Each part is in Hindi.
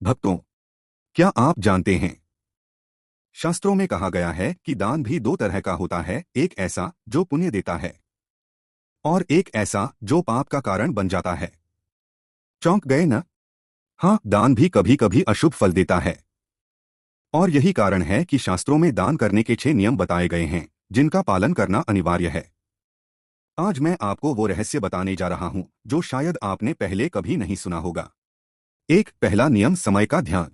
भक्तों, क्या आप जानते हैं, शास्त्रों में कहा गया है कि दान भी दो तरह का होता है, एक ऐसा जो पुण्य देता है और एक ऐसा जो पाप का कारण बन जाता है। चौंक गए न? हाँ, दान भी कभी कभी अशुभ फल देता है और यही कारण है कि शास्त्रों में दान करने के 6 नियम बताए गए हैं जिनका पालन करना अनिवार्य है। आज मैं आपको वो रहस्य बताने जा रहा हूं जो शायद आपने पहले कभी नहीं सुना होगा। पहला नियम, समय का ध्यान।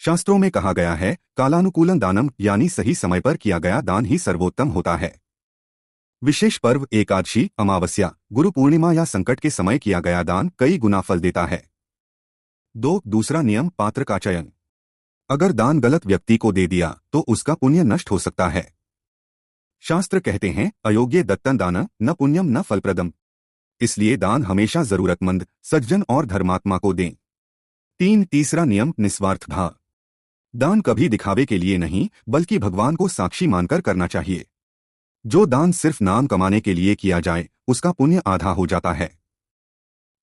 शास्त्रों में कहा गया है, कालानुकूलन दानम, यानी सही समय पर किया गया दान ही सर्वोत्तम होता है। विशेष पर्व, एकादशी, अमावस्या, गुरु पूर्णिमा या संकट के समय किया गया दान कई गुना फल देता है। दूसरा नियम, पात्र का चयन। अगर दान गलत व्यक्ति को दे दिया तो उसका पुण्य नष्ट हो सकता है। शास्त्र कहते हैं, अयोग्य दत्तन दान न पुण्यम न फलप्रदम। इसलिए दान हमेशा जरूरतमंद, सज्जन और धर्मात्मा को दें। तीसरा नियम, निस्वार्थ भाव। दान कभी दिखावे के लिए नहीं बल्कि भगवान को साक्षी मानकर करना चाहिए। जो दान सिर्फ नाम कमाने के लिए किया जाए उसका पुण्य आधा हो जाता है।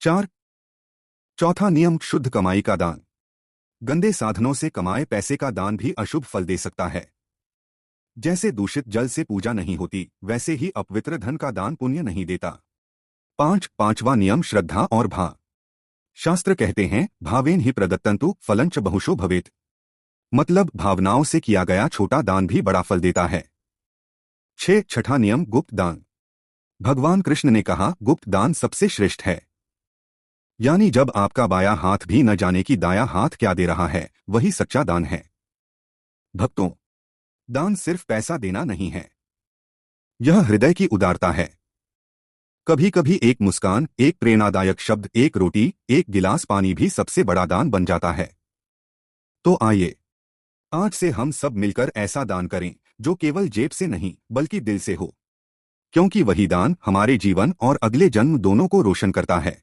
चौथा नियम, शुद्ध कमाई का दान। गंदे साधनों से कमाए पैसे का दान भी अशुभ फल दे सकता है। जैसे दूषित जल से पूजा नहीं होती, वैसे ही अपवित्र धन का दान पुण्य नहीं देता। पांचवा नियम, श्रद्धा और भाव। शास्त्र कहते हैं, भावेन ही प्रदत्तंतु फलंच बहुशो भवेत। मतलब भावनाओं से किया गया छोटा दान भी बड़ा फल देता है। छठा नियम, गुप्त दान। भगवान कृष्ण ने कहा, गुप्त दान सबसे श्रेष्ठ है। यानी जब आपका बायां हाथ भी न जाने कि दायां हाथ क्या दे रहा है, वही सच्चा दान है। भक्तों, दान सिर्फ पैसा देना नहीं है, यह हृदय की उदारता है। कभी कभी एक मुस्कान, एक प्रेरणादायक शब्द, एक रोटी, एक गिलास पानी भी सबसे बड़ा दान बन जाता है। तो आइए, आज से हम सब मिलकर ऐसा दान करें जो केवल जेब से नहीं बल्कि दिल से हो, क्योंकि वही दान हमारे जीवन और अगले जन्म दोनों को रोशन करता है।